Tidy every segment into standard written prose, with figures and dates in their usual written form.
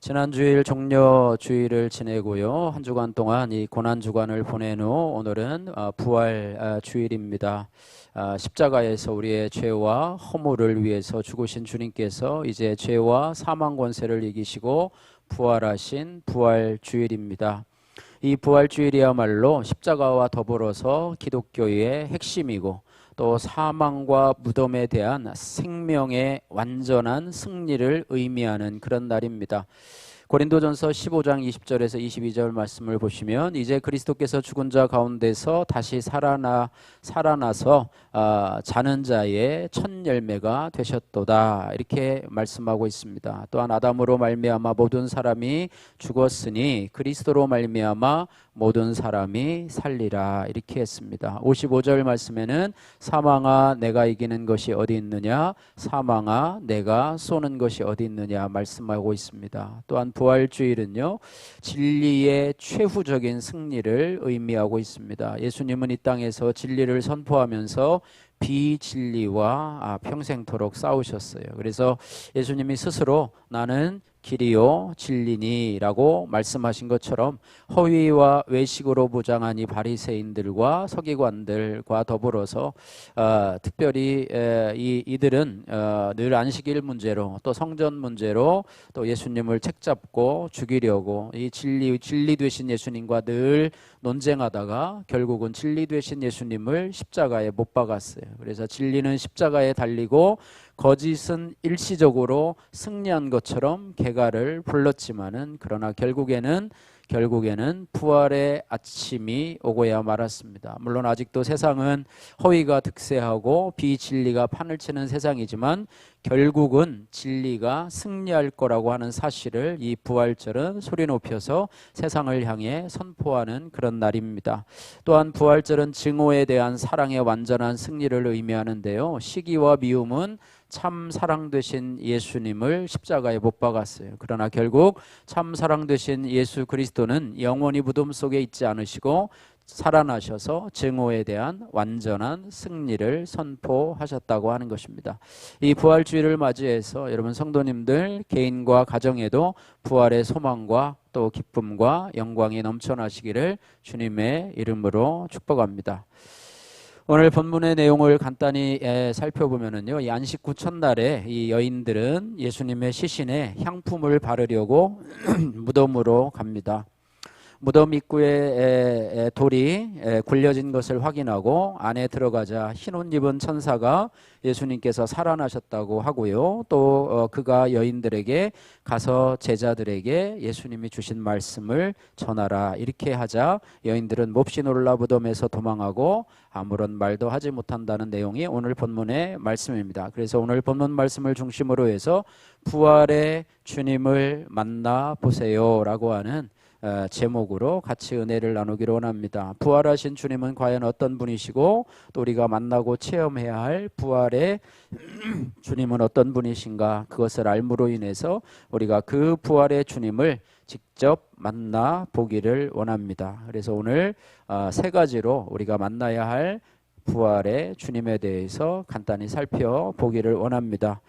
지난 주일 종려 주일을 지내고요. 한 주간 동안 이 고난 주간을 보낸 후 오늘은 부활 주일입니다. 십자가에서 우리의 죄와 허물을 위해서 죽으신 주님께서 이제 죄와 사망 권세를 이기시고 부활하신 부활 주일입니다. 이 부활 주일이야말로 십자가와 더불어서 기독교의 핵심이고 또 사망과 무덤에 대한 생명의 완전한 승리를 의미하는 그런 날입니다. 고린도전서 15장 20절에서 22절 말씀을 보시면 이제 그리스도께서 죽은 자 가운데서 다시 살아나서 자는 자의 첫 열매가 되셨도다 이렇게 말씀하고 있습니다. 또한 아담으로 말미암아 모든 사람이 죽었으니 그리스도로 말미암아 모든 사람이 살리라 이렇게 했습니다. 55절 말씀에는 사망아 내가 이기는 것이 어디 있느냐, 사망아 내가 쏘는 것이 어디 있느냐 말씀하고 있습니다. 또한 부활주일은요, 진리의 최후적인 승리를 의미하고 있습니다. 예수님은 이 땅에서 진리를 선포하면서 비진리와 평생토록 싸우셨어요. 그래서 예수님이 스스로 나는 길이요 진리니라고 말씀하신 것처럼 허위와 외식으로 무장한 이 바리새인들과 서기관들과 더불어서 특별히 이들은 늘 안식일 문제로 또 성전 문제로 또 예수님을 책잡고 죽이려고 이 진리 되신 예수님과 늘 논쟁하다가 결국은 진리 되신 예수님을 십자가에 못 박았어요. 그래서 진리는 십자가에 달리고 거짓은 일시적으로 승리한 것처럼 개가를 불렀지만은 그러나 결국에는 부활의 아침이 오고야 말았습니다. 물론 아직도 세상은 허위가 득세하고 비진리가 판을 치는 세상이지만 결국은 진리가 승리할 거라고 하는 사실을 이 부활절은 소리 높여서 세상을 향해 선포하는 그런 날입니다. 또한 부활절은 증오에 대한 사랑의 완전한 승리를 의미하는데요. 시기와 미움은 참 사랑 되신 예수님을 십자가에 못 박았어요. 그러나 결국 참 사랑 되신 예수 그리스도는 영원히 무덤 속에 있지 않으시고 살아나셔서 증오에 대한 완전한 승리를 선포하셨다고 하는 것입니다. 이 부활주일을 맞이해서 여러분 성도님들 개인과 가정에도 부활의 소망과 또 기쁨과 영광이 넘쳐나시기를 주님의 이름으로 축복합니다. 오늘 본문의 내용을 간단히 살펴보면은요, 이 안식구 첫날에 이 여인들은 예수님의 시신에 향품을 바르려고 무덤으로 갑니다. 무덤 입구에 돌이 굴려진 것을 확인하고 안에 들어가자 흰 옷 입은 천사가 예수님께서 살아나셨다고 하고요. 또 그가 여인들에게 가서 제자들에게 예수님이 주신 말씀을 전하라 이렇게 하자 여인들은 몹시 놀라 무덤에서 도망하고 아무런 말도 하지 못한다는 내용이 오늘 본문의 말씀입니다. 그래서 오늘 본문 말씀을 중심으로 해서 부활의 주님을 만나보세요 라고 하는 제목으로 같이 은혜를 나누기를 원합니다. 부활하신 주님은 과연 어떤 분이시고 또 우리가 만나고 체험해야 할 부활의 주님은 어떤 분이신가, 그것을 알므로 인해서 우리가 그 부활의 주님을 직접 만나보기를 원합니다. 그래서 오늘 세 가지로 우리가 만나야 할 부활의 주님에 대해서 간단히 살펴보기를 원합니다.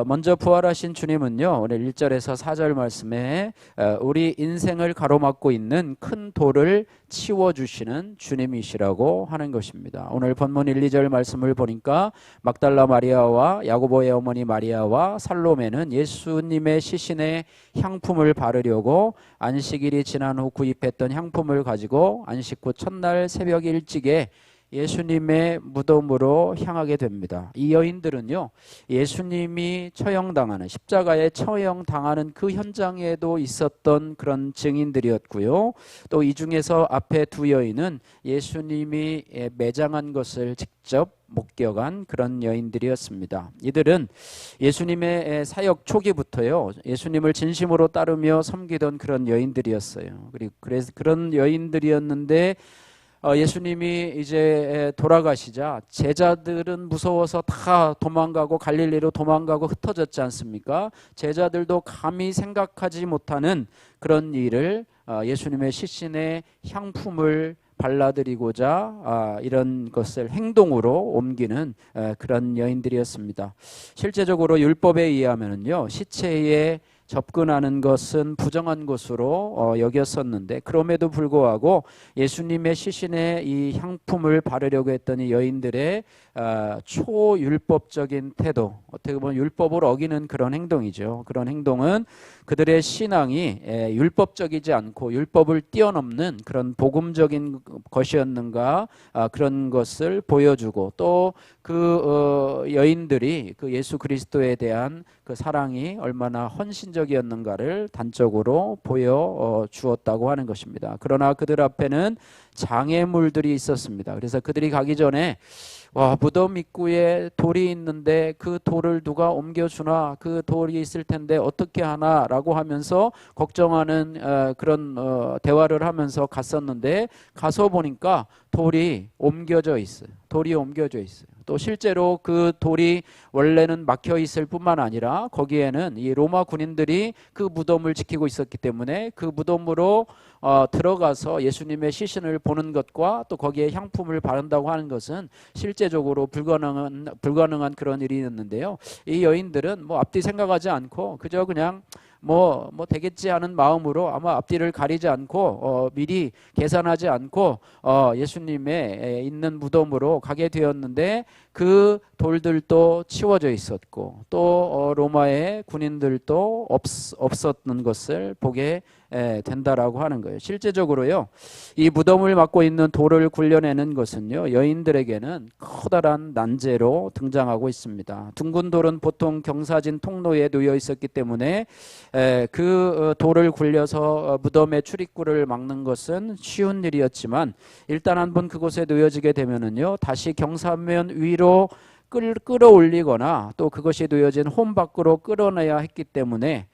먼저 부활하신 주님은요, 오늘 1절에서 4절 말씀에 우리 인생을 가로막고 있는 큰 돌을 치워주시는 주님이시라고 하는 것입니다. 오늘 본문 1, 2절 말씀을 보니까 막달라 마리아와 야고보의 어머니 마리아와 살로메는 예수님의 시신에 향품을 바르려고 안식일이 지난 후 구입했던 향품을 가지고 안식 후 첫날 새벽 일찍에 예수님의 무덤으로 향하게 됩니다. 이 여인들은요, 예수님이 처형당하는 십자가에 처형당하는 그 현장에도 있었던 그런 증인들이었고요. 또 이 중에서 앞에 두 여인은 예수님이 매장한 것을 직접 목격한 그런 여인들이었습니다. 이들은 예수님의 사역 초기부터요, 예수님을 진심으로 따르며 섬기던 그런 여인들이었어요. 그래서 그런 여인들이었는데 예수님이 이제 돌아가시자 제자들은 무서워서 다 도망가고 갈릴리로 도망가고 흩어졌지 않습니까? 제자들도 감히 생각하지 못하는 그런 일을 예수님의 시신에 향품을 발라드리고자 이런 것을 행동으로 옮기는 그런 여인들이었습니다. 실제적으로 율법에 의하면요, 시체에 접근하는 것은 부정한 것으로 여겼었는데, 그럼에도 불구하고 예수님의 시신에 이 향품을 바르려고 했던 이 여인들의 초율법적인 태도, 어떻게 보면 율법을 어기는 그런 행동이죠. 그런 행동은 그들의 신앙이 율법적이지 않고 율법을 뛰어넘는 그런 복음적인 것이었는가, 그런 것을 보여주고, 또 그 여인들이 그 예수 그리스도에 대한 그 사랑이 얼마나 헌신적이었는가를 단적으로 보여 주었다고 하는 것입니다. 그러나 그들 앞에는 장애물들이 있었습니다. 그래서 그들이 가기 전에 무덤 입구에 돌이 있는데 그 돌을 누가 옮겨주나, 그 돌이 있을 텐데 어떻게 하나라고 하면서 걱정하는 그런 대화를 하면서 갔었는데, 가서 보니까 돌이 옮겨져 있어요. 돌이 옮겨져 있어요. 또 실제로 그 돌이 원래는 막혀 있을 뿐만 아니라 거기에는 이 로마 군인들이 그 무덤을 지키고 있었기 때문에 그 무덤으로 들어가서 예수님의 시신을 보는 것과 또 거기에 향품을 바른다고 하는 것은 실제적으로 불가능한 그런 일이었는데요. 이 여인들은 앞뒤 생각하지 않고 그저 그냥 되겠지 하는 마음으로 아마 앞뒤를 가리지 않고 미리 계산하지 않고 예수님의 있는 무덤으로 가게 되었는데, 그 돌들도 치워져 있었고 또 로마의 군인들도 없었는 것을 보게 된다라고 하는 거예요. 실제적으로요, 이 무덤을 막고 있는 돌을 굴려내는 것은요, 여인들에게는 커다란 난제로 등장하고 있습니다. 둥근 돌은 보통 경사진 통로에 놓여 있었기 때문에 그 돌을 굴려서 무덤의 출입구를 막는 것은 쉬운 일이었지만, 일단 한번 그곳에 놓여지게 되면은요, 다시 경사면 위로 끌어올리거나 또 그것이 놓여진 홈 밖으로 끌어내야 했기 때문에,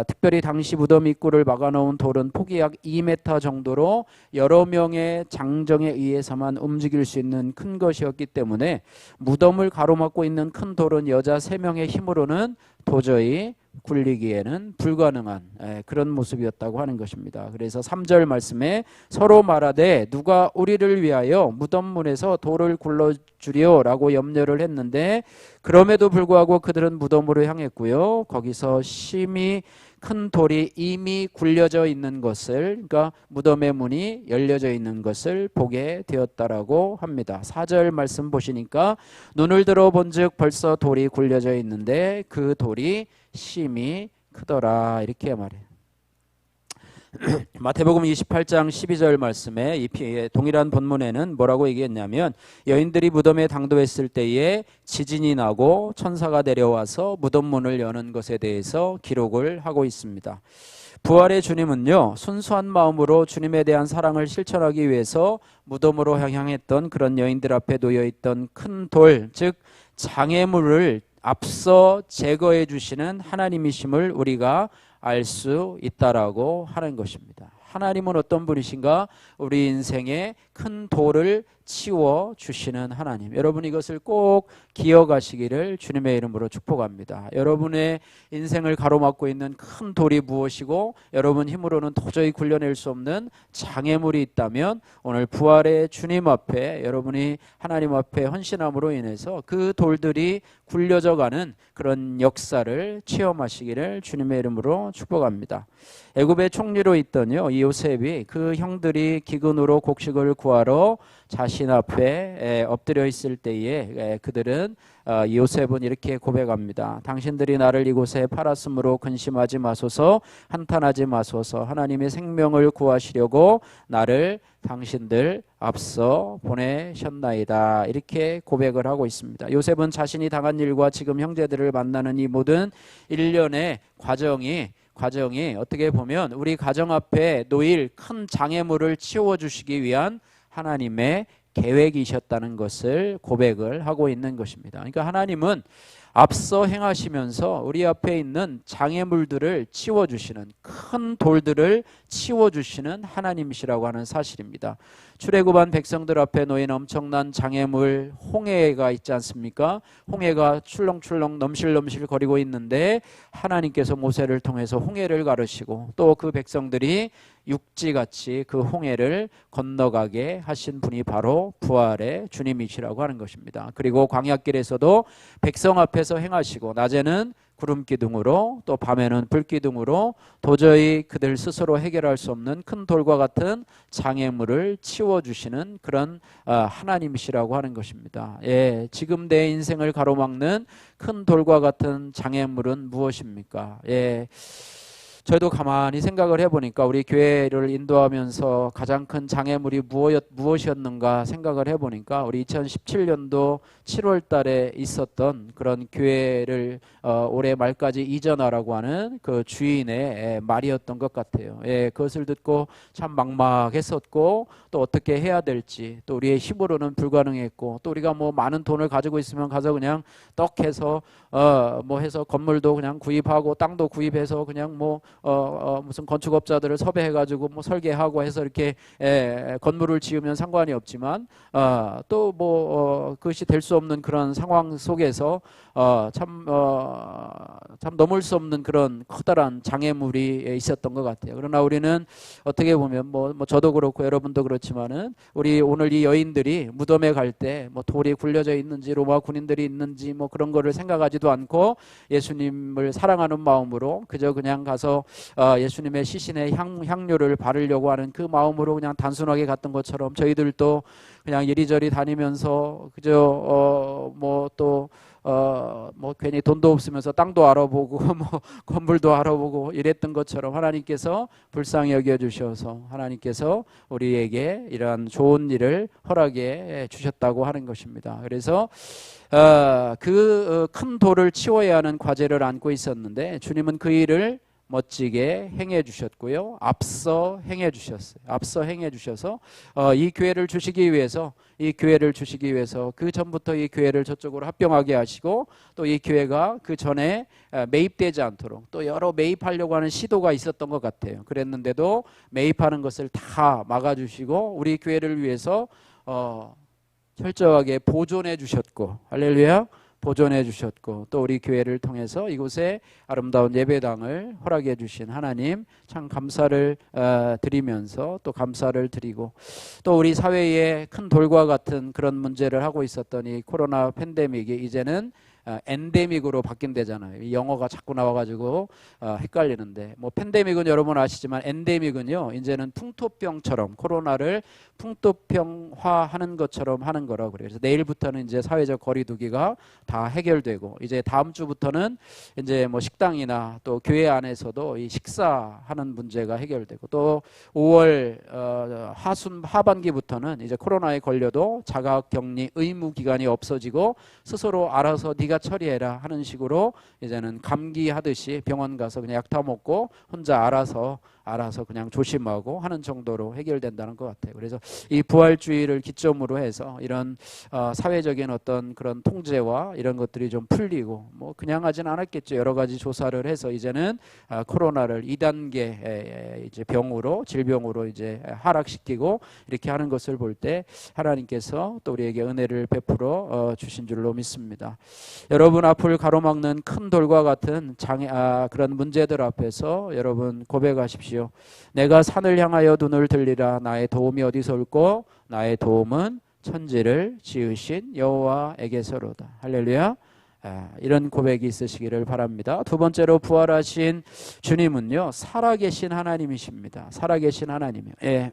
특별히 당시 무덤 입구를 막아놓은 돌은 폭이 약 2m 정도로 여러 명의 장정에 의해서만 움직일 수 있는 큰 것이었기 때문에, 무덤을 가로막고 있는 큰 돌은 여자 3명의 힘으로는 도저히 굴리기에는 불가능한 그런 모습이었다고 하는 것입니다. 그래서 3절 말씀에 서로 말하되 누가 우리를 위하여 무덤문에서 돌을 굴러주리오 라고 염려를 했는데, 그럼에도 불구하고 그들은 무덤으로 향했고요, 거기서 심히 큰 돌이 이미 굴려져 있는 것을, 그러니까 무덤의 문이 열려져 있는 것을 보게 되었다라고 합니다. 4절 말씀 보시니까 눈을 들어 본즉 벌써 돌이 굴려져 있는데 그 돌이 심히 크더라, 이렇게 말해요. 마태복음 28장 12절 말씀에 이 동일한 본문에는 뭐라고 얘기했냐면, 여인들이 무덤에 당도했을 때에 지진이 나고 천사가 내려와서 무덤 문을 여는 것에 대해서 기록을 하고 있습니다. 부활의 주님은요, 순수한 마음으로 주님에 대한 사랑을 실천하기 위해서 무덤으로 향했던 그런 여인들 앞에 놓여있던 큰 돌, 즉 장애물을 앞서 제거해 주시는 하나님이심을 우리가 알 수 있다라고 하는 것입니다. 하나님은 어떤 분이신가? 우리 인생에 큰 돌을 치워 주시는 하나님. 여러분 이것을 꼭 기억하시기를 주님의 이름으로 축복합니다. 여러분의 인생을 가로막고 있는 큰 돌이 무엇이고 여러분 힘으로는 도저히 굴려낼 수 없는 장애물이 있다면, 오늘 부활의 주님 앞에 여러분이 하나님 앞에 헌신함으로 인해서 그 돌들이 굴려져 가는 그런 역사를 체험하시기를 주님의 이름으로 축복합니다. 애굽의 총리로 있던요 이 요셉이 그 형들이 기근으로 곡식을 구하러 자신 앞에 엎드려 있을 때에 그들은 요셉은 이렇게 고백합니다. 당신들이 나를 이곳에 팔았으므로 근심하지 마소서, 한탄하지 마소서. 하나님의 생명을 구하시려고 나를 당신들 앞서 보내셨나이다, 이렇게 고백을 하고 있습니다. 요셉은 자신이 당한 일과 지금 형제들을 만나는 이 모든 일련의 과정이 어떻게 보면 우리 가정 앞에 놓일 큰 장애물을 치워주시기 위한 하나님의 계획이셨다는 것을 고백을 하고 있는 것입니다. 그러니까 하나님은 앞서 행하시면서 우리 앞에 있는 장애물들을 치워주시는, 큰 돌들을 치워주시는 하나님이시라고 하는 사실입니다. 출애굽한 백성들 앞에 놓인 엄청난 장애물 홍해가 있지 않습니까? 홍해가 출렁출렁 넘실넘실 거리고 있는데 하나님께서 모세를 통해서 홍해를 가르시고 또 그 백성들이 육지같이 그 홍해를 건너가게 하신 분이 바로 부활의 주님이시라고 하는 것입니다. 그리고 광야길에서도 백성 앞에 앞에서 행하시고 낮에는 구름 기둥으로 또 밤에는 불 기둥으로 도저히 그들 스스로 해결할 수 없는 큰 돌과 같은 장애물을 치워주시는 그런 하나님이시라고 하는 것입니다. 예, 지금 내 인생을 가로막는 큰 돌과 같은 장애물은 무엇입니까? 예. 저희도 가만히 생각을 해보니까 우리 교회를 인도하면서 가장 큰 장애물이 무엇이었는가 생각을 해보니까 우리 2017년도 7월 달에 있었던 그런 교회를 올해 말까지 이전하라고 하는 그 주인의 말이었던 것 같아요. 예, 그것을 듣고 참 막막했었고 또 어떻게 해야 될지 또 우리의 힘으로는 불가능했고 또 우리가 뭐 많은 돈을 가지고 있으면 가서 그냥 떡해서 뭐 해서 건물도 그냥 구입하고 땅도 구입해서 그냥 뭐 무슨 건축업자들을 섭외해가지고 뭐 설계하고 해서 이렇게 건물을 지으면 상관이 없지만 또 뭐 그것이 될 수 없는 그런 상황 속에서 참 넘을 수 없는 그런 커다란 장애물이 있었던 것 같아요. 그러나 우리는 어떻게 보면 뭐 저도 그렇고 여러분도 그렇지만은 우리 오늘 이 여인들이 무덤에 갈 때 뭐 돌이 굴려져 있는지 로마 군인들이 있는지 뭐 그런 거를 생각하지도 않고 예수님을 사랑하는 마음으로 그저 그냥 가서 예수님의 시신에 향료를 바르려고 하는 그 마음으로 그냥 단순하게 갔던 것처럼 저희들도 그냥 이리저리 다니면서 그저 뭐 괜히 돈도 없으면서 땅도 알아보고 뭐 건물도 알아보고 이랬던 것처럼 하나님께서 불쌍히 여겨주셔서 하나님께서 우리에게 이러한 좋은 일을 허락해 주셨다고 하는 것입니다. 그래서 그 큰 돌을 치워야 하는 과제를 안고 있었는데 주님은 그 일을 멋지게 행해 주셨고요. 앞서 행해 주셨어요. 앞서 행해 주셔서 이 교회를 주시기 위해서 그 전부터 이 교회를 저쪽으로 합병하게 하시고 또 이 교회가 그 전에 매입되지 않도록 또 여러 매입하려고 하는 시도가 있었던 것 같아요. 그랬는데도 매입하는 것을 다 막아주시고 우리 교회를 위해서 철저하게 보존해 주셨고 할렐루야. 보존해 주셨고 또 우리 교회를 통해서 이곳에 아름다운 예배당을 허락해 주신 하나님 참 감사를 드리면서 또 감사를 드리고 또 우리 사회에 큰 돌과 같은 그런 문제를 하고 있었던 이 코로나 팬데믹이 이제는 엔데믹으로 바뀐대잖아요. 이 영어가 자꾸 나와가지고 헷갈리는데 뭐 팬데믹은 여러분 아시지만 엔데믹은요 이제는 풍토병처럼 코로나를 풍토병화하는 것처럼 하는 거라고 그래요. 그래서 내일부터는 이제 사회적 거리두기가 다 해결되고 이제 다음 주부터는 이제 뭐 식당이나 또 교회 안에서도 이 식사하는 문제가 해결되고 또 5월 하반기부터는 이제 코로나에 걸려도 자가격리 의무 기간이 없어지고 스스로 알아서 네가 처리해라 하는 식으로 이제는 감기 하듯이 병원 가서 그냥 약 타 먹고 혼자 알아서 그냥 조심하고 하는 정도로 해결된다는 것 같아요. 그래서 이 부활주의를 기점으로 해서 이런 사회적인 어떤 그런 통제와 이런 것들이 좀 풀리고 뭐 그냥 하진 않았겠죠. 여러 가지 조사를 해서 이제는 코로나를 2단계 이제 질병으로 이제 하락시키고 이렇게 하는 것을 볼 때 하나님께서 또 우리에게 은혜를 베풀어 주신 줄로 믿습니다. 여러분 앞을 가로막는 큰 돌과 같은 그런 문제들 앞에서 여러분 고백하십시오. 내가 산을 향하여 눈을 들리라. 나의 도움이 어디서 올꼬? 나의 도움은 천지를 지으신 여호와에게서로다. 할렐루야. 이런 고백이 있으시기를 바랍니다. 두 번째로 부활하신 주님은요 살아계신 하나님이십니다. 살아계신 하나님이요. 예.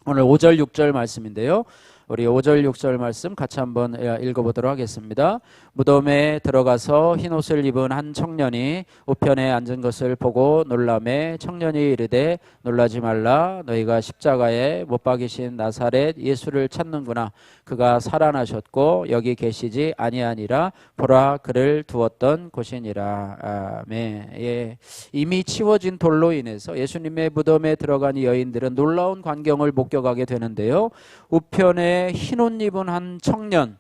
오늘 5절 6절 말씀인데요. 우리 5절 6절 말씀 같이 한번 읽어보도록 하겠습니다. 무덤에 들어가서 흰옷을 입은 한 청년이 우편에 앉은 것을 보고 놀라매 청년이 이르되 놀라지 말라. 너희가 십자가에 못 박이신 나사렛 예수를 찾는구나. 그가 살아나셨고 여기 계시지 아니하니라. 보라 그를 두었던 곳이니라. 아멘. 예. 이미 치워진 돌로 인해서 예수님의 무덤에 들어간 이 여인들은 놀라운 광경을 목격하게 되는데요. 우편에 흰 옷 입은 한 청년,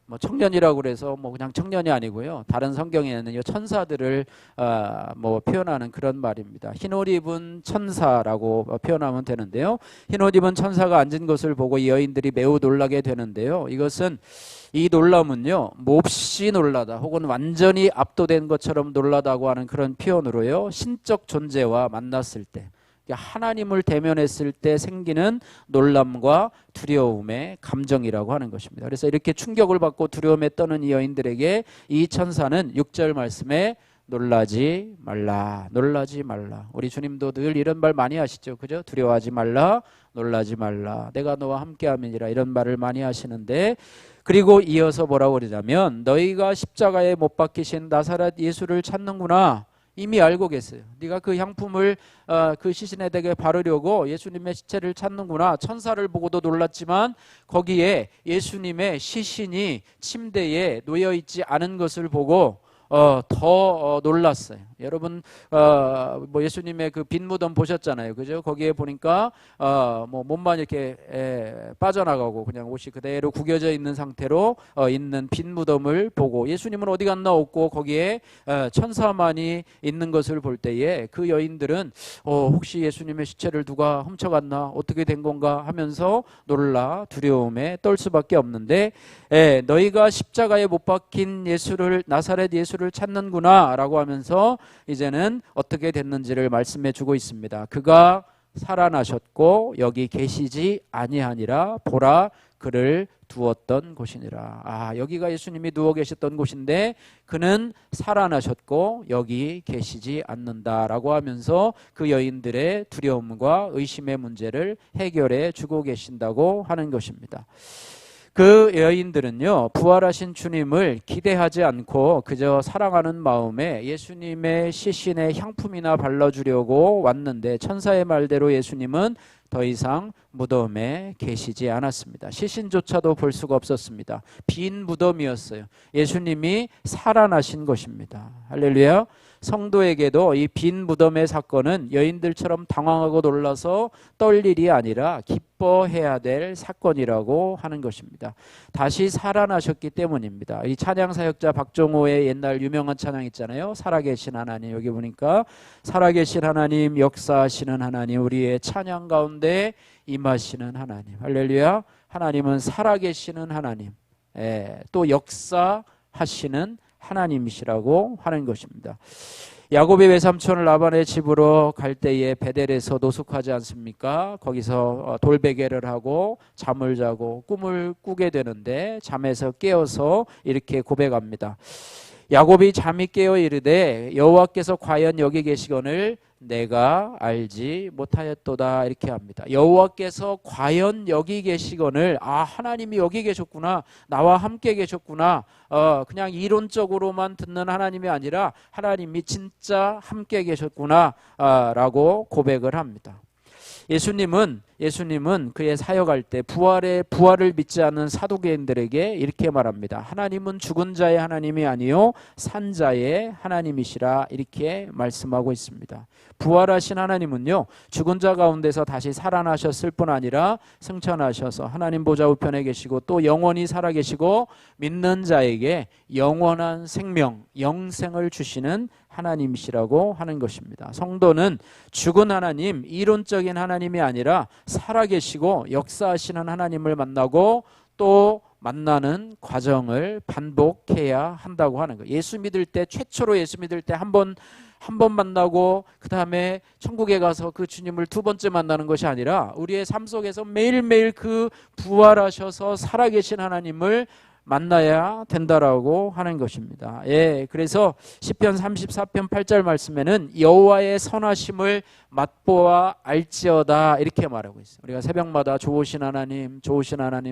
뭐 청년이라고 그래서 뭐 그냥 청년이 아니고요. 다른 성경에는 천사들을 뭐 표현하는 그런 말입니다. 흰 옷 입은 천사라고 표현하면 되는데요. 흰 옷 입은 천사가 앉은 것을 보고 이 여인들이 매우 놀라게 되는데요. 이 놀람은요 몹시 놀라다 혹은 완전히 압도된 것처럼 놀라다고 하는 그런 표현으로요 신적 존재와 만났을 때 하나님을 대면했을 때 생기는 놀람과 두려움의 감정이라고 하는 것입니다. 그래서 이렇게 충격을 받고 두려움에 떠는 이 여인들에게 이 천사는 6절 말씀에 놀라지 말라, 놀라지 말라. 우리 주님도 늘 이런 말 많이 하시죠, 그죠? 두려워하지 말라, 놀라지 말라, 내가 너와 함께함이니라, 이런 말을 많이 하시는데, 그리고 이어서 뭐라고 그러냐면 너희가 십자가에 못 박히신 나사렛 예수를 찾는구나. 이미 알고 계세요. 네가 그 향품을 그 시신에게 바르려고 예수님의 시체를 찾는구나. 천사를 보고도 놀랐지만 거기에 예수님의 시신이 침대에 놓여 있지 않은 것을 보고 더 놀랐어요. 여러분 뭐 예수님의 그 빈 무덤 보셨잖아요, 그죠? 거기에 보니까 뭐 몸만 이렇게 빠져나가고 그냥 옷이 그대로 구겨져 있는 상태로 있는 빈 무덤을 보고 예수님은 어디 갔나 없고 거기에 천사만이 있는 것을 볼 때에 그 여인들은 혹시 예수님의 시체를 누가 훔쳐갔나, 어떻게 된 건가 하면서 놀라 두려움에 떨 수밖에 없는데, 너희가 십자가에 못 박힌 예수를, 나사렛 예수를 찾는구나 라고 하면서 이제는 어떻게 됐는지를 말씀해 주고 있습니다. 그가 살아나셨고 여기 계시지 아니하니라, 보라 그를 두었던 곳이니라. 여기가 예수님이 누워 계셨던 곳인데 그는 살아나셨고 여기 계시지 않는다라고 하면서 그 여인들의 두려움과 의심의 문제를 해결해 주고 계신다고 하는 것입니다. 그 여인들은요, 부활하신 주님을 기대하지 않고 그저 사랑하는 마음에 예수님의 시신에 향품이나 발라주려고 왔는데 천사의 말대로 예수님은 더 이상 무덤에 계시지 않았습니다. 시신조차도 볼 수가 없었습니다. 빈 무덤이었어요. 예수님이 살아나신 것입니다. 할렐루야. 성도에게도 이 빈 무덤의 사건은 여인들처럼 당황하고 놀라서 떨 일이 아니라 기뻐해야 될 사건이라고 하는 것입니다. 다시 살아나셨기 때문입니다. 이 찬양 사역자 박종호의 옛날 유명한 찬양 있잖아요. 살아계신 하나님. 여기 보니까 살아계신 하나님, 역사하시는 하나님, 우리의 찬양 가운데 임하시는 하나님. 할렐루야. 하나님은 살아계시는 하나님, 또 역사하시는 하나님이시라고 하는 것입니다. 야곱의 외삼촌 라반의 집으로 갈 때에 베델에서 노숙하지 않습니까? 거기서 돌베개를 하고 잠을 자고 꿈을 꾸게 되는데 잠에서 깨어서 이렇게 고백합니다. 야곱이 잠이 깨어 이르되 여호와께서 과연 여기 계시거늘 내가 알지 못하였도다, 이렇게 합니다. 여호와께서 과연 여기 계시거늘, 하나님이 여기 계셨구나, 나와 함께 계셨구나, 그냥 이론적으로만 듣는 하나님이 아니라 하나님이 진짜 함께 계셨구나 라고 고백을 합니다. 예수님은 그의 사역할 때 부활을 믿지 않는 사두개인들에게 이렇게 말합니다. 하나님은 죽은 자의 하나님이 아니요 산 자의 하나님이시라, 이렇게 말씀하고 있습니다. 부활하신 하나님은요, 죽은 자 가운데서 다시 살아나셨을 뿐 아니라 승천하셔서 하나님 보좌 우편에 계시고 또 영원히 살아계시고 믿는 자에게 영원한 생명, 영생을 주시는 하나님이시라고 하는 것입니다. 성도는 죽은 하나님, 이론적인 하나님이 아니라 살아계시고 역사하시는 하나님을 만나고 또 만나는 과정을 반복해야 한다고 하는 거예요. 최초로 예수 믿을 때 한 번 만나고 그 다음에 천국에 가서 그 주님을 두 번째 만나는 것이 아니라 우리의 삶 속에서 매일매일 그 부활하셔서 살아계신 하나님을 만나야 된다라고 하는 것입니다. 그래서 시편 34편 8절 말씀에는 여호와의 선하심을 맛보아 알지어다, 이렇게 말하고 있어요. 우리가 새벽마다 좋으신 하나님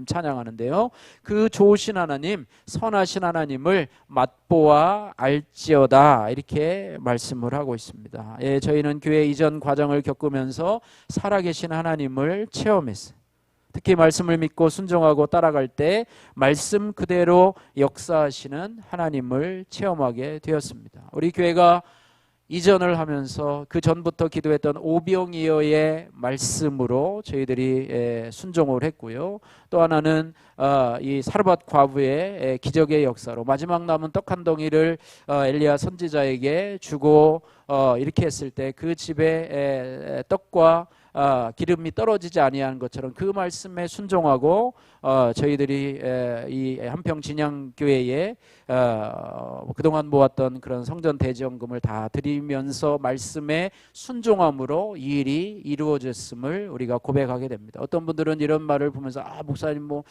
찬양하는데요, 그 좋으신 하나님, 선하신 하나님을 맛보아 알지어다, 이렇게 말씀을 하고 있습니다. 저희는 교회 이전 과정을 겪으면서 살아계신 하나님을 체험했어요. 특히 말씀을 믿고 순종하고 따라갈 때 말씀 그대로 역사하시는 하나님을 체험하게 되었습니다. 우리 교회가 이전을 하면서 그 전부터 기도했던 오병이어의 말씀으로 저희들이 순종을 했고요. 또 하나는 이 사르밧 과부의 기적의 역사로 마지막 남은 떡 한 덩이를 엘리야 선지자에게 주고 이렇게 했을 때 그 집에 떡과 기름이 떨어지지 아니하는 것처럼 그 말씀에 순종하고 저희들이 이 한평 진양교회에 그동안 모았던 그런 성전 대지원금을 다 드리면서 말씀에 순종함으로 이 일이 이루어졌음을 우리가 고백하게 됩니다. 어떤 분들은 이런 말을 보면서 목사님 뭐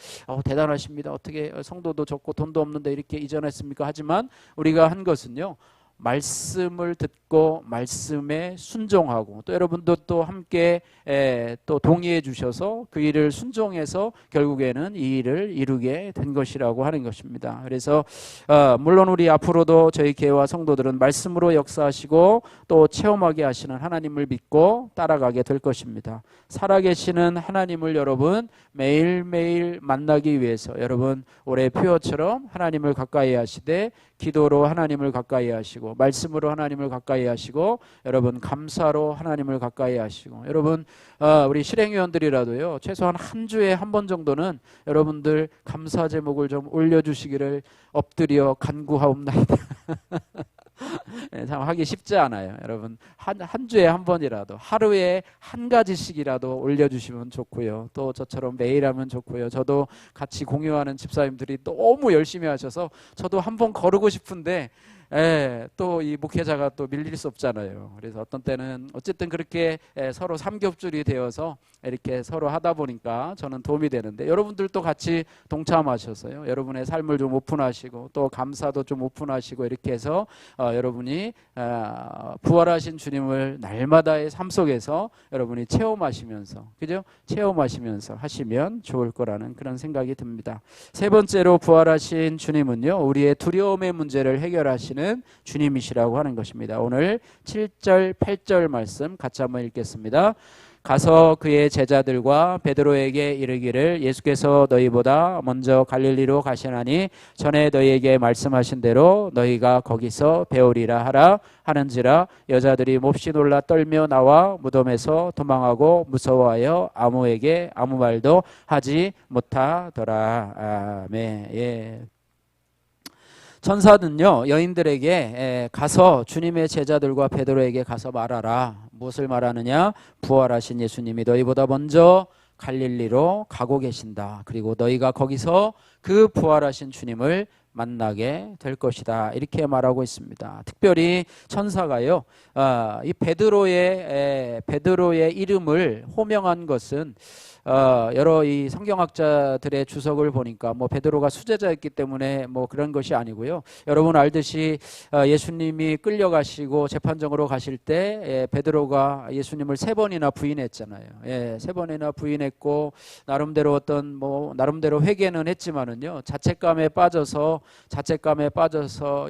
대단하십니다. 어떻게 성도도 적고 돈도 없는데 이렇게 이전했습니까? 하지만 우리가 한 것은요, 말씀을 듣고 말씀에 순종하고 또 여러분도 또 함께 또 동의해 주셔서 그 일을 순종해서 결국에는 이 일을 이루게 된 것이라고 하는 것입니다. 그래서 물론 우리 앞으로도 저희 교회와 성도들은 말씀으로 역사하시고 또 체험하게 하시는 하나님을 믿고 따라가게 될 것입니다. 살아계시는 하나님을 여러분 매일매일 만나기 위해서 여러분 올해 표어처럼 하나님을 가까이 하시되 기도로 하나님을 가까이 하시고 말씀으로 하나님을 가까이 하시고 여러분 감사로 하나님을 가까이 하시고 여러분 우리 실행위원들이라도요 최소한 한 주에 한 번 정도는 여러분들 감사 제목을 좀 올려주시기를 엎드려 간구하옵나이다. 참 하기 쉽지 않아요. 여러분 한 주에 한 번이라도 하루에 한 가지씩이라도 올려주시면 좋고요. 또 저처럼 매일 하면 좋고요. 저도 같이 공유하는 집사님들이 너무 열심히 하셔서 저도 한번 거르고 싶은데 또 이 목회자가 또 밀릴 수 없잖아요. 그래서 어떤 때는 어쨌든 그렇게 서로 삼겹줄이 되어서 이렇게 서로 하다 보니까 저는 도움이 되는데 여러분들도 같이 동참하셔서요. 여러분의 삶을 좀 오픈하시고 또 감사도 좀 오픈하시고 이렇게 해서 여러분이 부활하신 주님을 날마다의 삶 속에서 여러분이 체험하시면서 그죠? 체험하시면서 하시면 좋을 거라는 그런 생각이 듭니다. 세 번째로 부활하신 주님은요. 우리의 두려움의 문제를 해결하시는 주님이시라고 하는 것입니다. 오늘 7절 8절 말씀 같이 한번 읽겠습니다. 가서 그의 제자들과 베드로에게 이르기를 예수께서 너희보다 먼저 갈릴리로 가시나니 전에 너희에게 말씀하신 대로 너희가 거기서 배우리라 하라 하는지라 여자들이 몹시 놀라 떨며 나와 무덤에서 도망하고 무서워하여 아무에게 아무 말도 하지 못하더라. 아멘. 예. 천사는요 여인들에게 가서 주님의 제자들과 베드로에게 가서 말하라. 무엇을 말하느냐? 부활하신 예수님이 너희보다 먼저 갈릴리로 가고 계신다. 그리고 너희가 거기서 그 부활하신 주님을 만나게 될 것이다. 이렇게 말하고 있습니다. 특별히 천사가요 이 베드로의 이름을 호명한 것은 여러 이 성경학자들의 주석을 보니까 뭐 베드로가 수제자였기 때문에 뭐 그런 것이 아니고요. 여러분 알듯이 예수님이 끌려가시고 재판정으로 가실 때 베드로가 예수님을 3번이나 부인했잖아요. 예, 3번이나 부인했고 나름대로 나름대로 회개는 했지만은요 자책감에 빠져서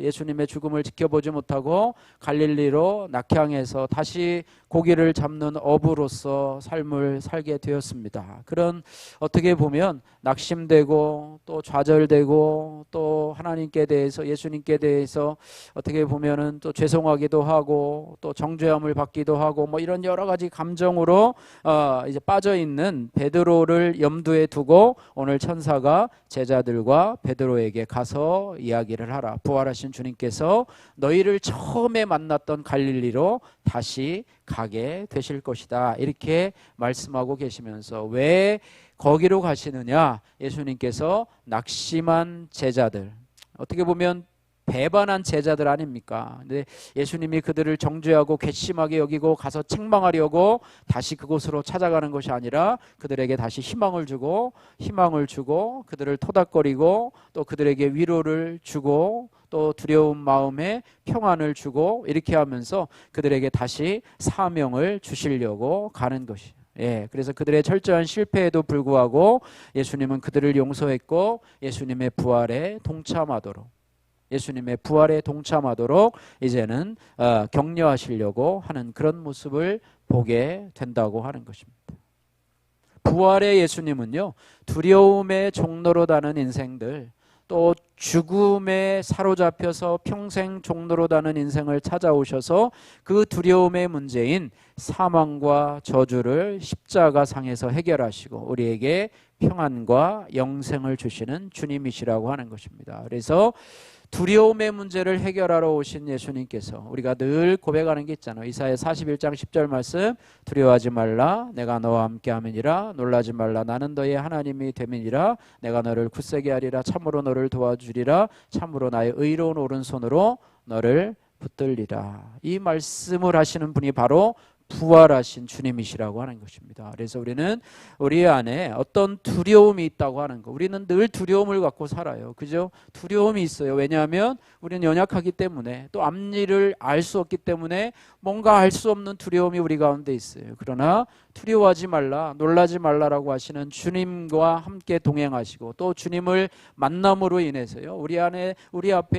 예수님의 죽음을 지켜보지 못하고 갈릴리로 낙향해서 다시 고기를 잡는 어부로서 삶을 살게 되었습니다. 그런 어떻게 보면 낙심되고 또 좌절되고 또 하나님께 대해서 예수님께 대해서 어떻게 보면은 또 죄송하기도 하고 또 정죄함을 받기도 하고 뭐 이런 여러 가지 감정으로 이제 빠져 있는 베드로를 염두에 두고 오늘 천사가 제자들과 베드로에게 가서 이야기를 하라. 부활하신 주님께서 너희를 처음에 만났던 갈릴리로 다시 가게 되실 것이다. 이렇게 말씀하고 계시면서 왜 거기로 가시느냐? 예수님께서 낙심한 제자들, 어떻게 보면 배반한 제자들 아닙니까? 근데 예수님이 그들을 정죄하고 괘씸하게 여기고 가서 책망하려고 다시 그곳으로 찾아가는 것이 아니라 그들에게 다시 희망을 주고 그들을 토닥거리고 또 그들에게 위로를 주고 또 두려운 마음에 평안을 주고 이렇게 하면서 그들에게 다시 사명을 주시려고 가는 것이에요. 예, 그래서 그들의 철저한 실패에도 불구하고 예수님은 그들을 용서했고 예수님의 부활에 동참하도록 이제는 격려하시려고 하는 그런 모습을 보게 된다고 하는 것입니다. 부활의 예수님은요 두려움의 종로로 다는 인생들 또 죽음에 사로잡혀서 평생 종로로 다는 인생을 찾아오셔서 그 두려움의 문제인 사망과 저주를 십자가상에서 해결하시고 우리에게 평안과 영생을 주시는 주님이시라고 하는 것입니다. 그래서 두려움의 문제를 해결하러 오신 예수님께서 우리가 늘 고백하는 게 있잖아요. 이사야 41장 10절 말씀, 두려워하지 말라 내가 너와 함께 함이니라, 놀라지 말라 나는 너의 하나님이 됨이니라, 내가 너를 굳세게 하리라, 참으로 너를 도와주리라, 참으로 나의 의로운 오른손으로 너를 붙들리라. 이 말씀을 하시는 분이 바로 부활하신 주님이시라고 하는 것입니다. 그래서 우리는 우리 안에 어떤 두려움이 있다고 하는 거, 우리는 늘 두려움을 갖고 살아요. 그죠? 두려움이 있어요. 왜냐하면 우리는 연약하기 때문에, 또 앞일을 알 수 없기 때문에 뭔가 알 수 없는 두려움이 우리 가운데 있어요. 그러나 두려워하지 말라, 놀라지 말라라고 하시는 주님과 함께 동행하시고, 또 주님을 만남으로 인해서요, 우리 앞에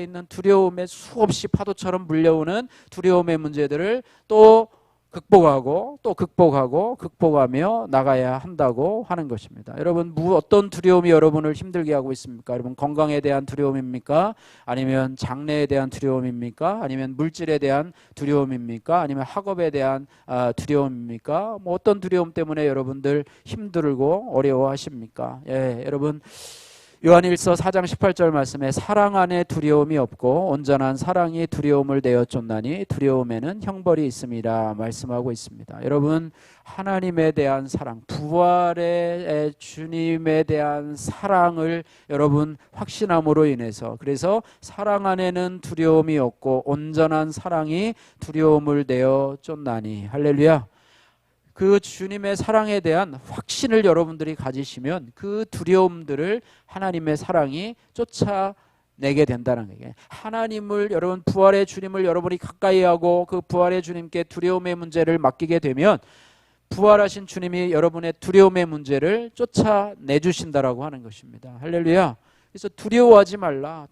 있는 두려움에 수없이 파도처럼 물려오는 두려움의 문제들을 또 극복하며 나가야 한다고 하는 것입니다. 여러분, 어떤 두려움이 여러분을 힘들게 하고 있습니까? 여러분, 건강에 대한 두려움입니까? 아니면 장래에 대한 두려움입니까? 아니면 물질에 대한 두려움입니까? 아니면 학업에 대한 두려움입니까? 뭐 어떤 두려움 때문에 여러분들 힘들고 어려워하십니까? 예, 여러분, 요한일서 4장 18절 말씀에 사랑 안에 두려움이 없고 온전한 사랑이 두려움을 내어 쫓나니 두려움에는 형벌이 있음이라 말씀하고 있습니다. 여러분, 하나님에 대한 사랑, 부활의 주님에 대한 사랑을 여러분 확신함으로 인해서, 그래서 사랑 안에는 두려움이 없고 온전한 사랑이 두려움을 내어 쫓나니, 할렐루야. 그 주님의 사랑에 대한 확신을 여러분들이 가지시면 그 두려움들을 하나님의 사랑이 쫓아내게 된다는 거예요. 하나님을, 여러분, 부활의 주님을 여러분이 가까이 하고 그 부활의 주님께 두려움의 문제를 맡기게 되면 부활하신 주님이 여러분의 두려움의 문제를 쫓아내주신다라고 하는 것입니다. 할렐루야. 그래서 두려워하지 말라,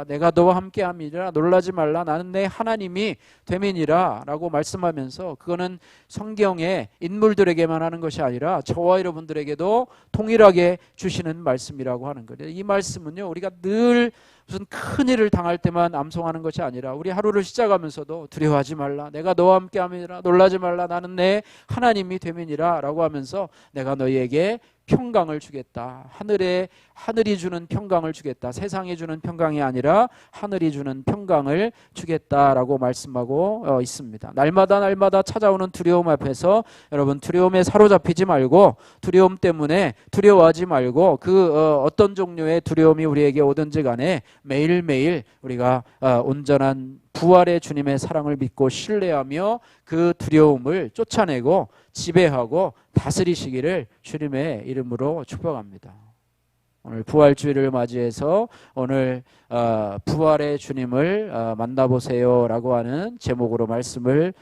내가 너와 함께 함이라, 놀라지 말라 나는 내 하나님이 됨이니라 라고 말씀하면서, 그거는 성경의 인물들에게만 하는 것이 아니라 저와 여러분들에게도 동일하게 주시는 말씀이라고 하는 거예요. 이 말씀은요, 우리가 늘 무슨 큰일을 당할 때만 암송하는 것이 아니라 우리 하루를 시작하면서도 두려워하지 말라, 내가 너와 함께 함이라, 놀라지 말라 나는 내 하나님이 됨이니라 라고 하면서 내가 너희에게 평강을 주겠다. 하늘이 주는 평강을 주겠다. 세상이 주는 평강이 아니라 하늘이 주는 평강을 주겠다라고 말씀하고 있습니다. 날마다 찾아오는 두려움 앞에서 여러분, 두려움에 사로잡히지 말고, 두려움 때문에 두려워하지 말고, 어떤 종류의 두려움이 우리에게 오든지 간에 매일매일 우리가 온전한 부활의 주님의 사랑을 믿고 신뢰하며 그 두려움을 쫓아내고 지배하고 다스리시기를 주님의 이름으로 축복합니다. 오늘 부활주일을 맞이해서 오늘 부활의 주님을 만나보세요 라고 하는 제목으로 말씀을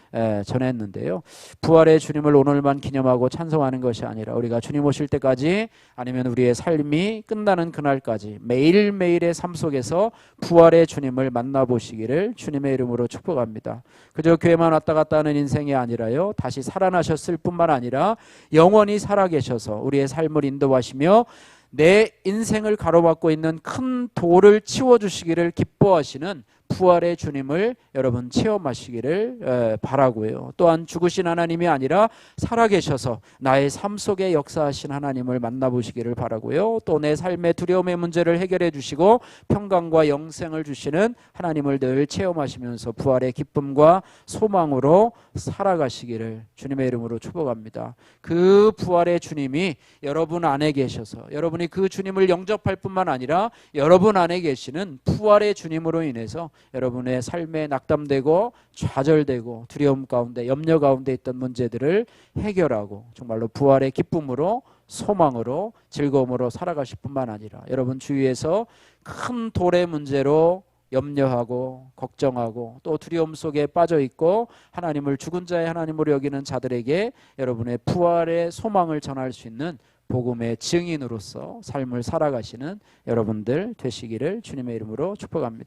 전했는데요, 부활의 주님을 오늘만 기념하고 찬송하는 것이 아니라 우리가 주님 오실 때까지, 아니면 우리의 삶이 끝나는 그날까지 매일매일의 삶 속에서 부활의 주님을 만나보시기를 주님의 이름으로 축복합니다. 그저 교회만 왔다 갔다 하는 인생이 아니라요, 다시 살아나셨을 뿐만 아니라 영원히 살아계셔서 우리의 삶을 인도하시며 내 인생을 가로막고 있는 큰 돌을 치워주시기를 기뻐하시는 부활의 주님을 여러분 체험하시기를 바라고요. 또한 죽으신 하나님이 아니라 살아계셔서 나의 삶 속에 역사하신 하나님을 만나보시기를 바라고요. 또 내 삶의 두려움의 문제를 해결해 주시고 평강과 영생을 주시는 하나님을 늘 체험하시면서 부활의 기쁨과 소망으로 살아가시기를 주님의 이름으로 축복합니다. 그 부활의 주님이 여러분 안에 계셔서 여러분이 그 주님을 영접할 뿐만 아니라 여러분 안에 계시는 부활의 주님으로 인해서 여러분의 삶에 낙담되고 좌절되고 두려움 가운데, 염려 가운데 있던 문제들을 해결하고 정말로 부활의 기쁨으로, 소망으로, 즐거움으로 살아가실 뿐만 아니라 여러분 주위에서 큰 돌의 문제로 염려하고 걱정하고 또 두려움 속에 빠져 있고 하나님을 죽은 자의 하나님으로 여기는 자들에게 여러분의 부활의 소망을 전할 수 있는 복음의 증인으로서 삶을 살아가시는 여러분들 되시기를 주님의 이름으로 축복합니다.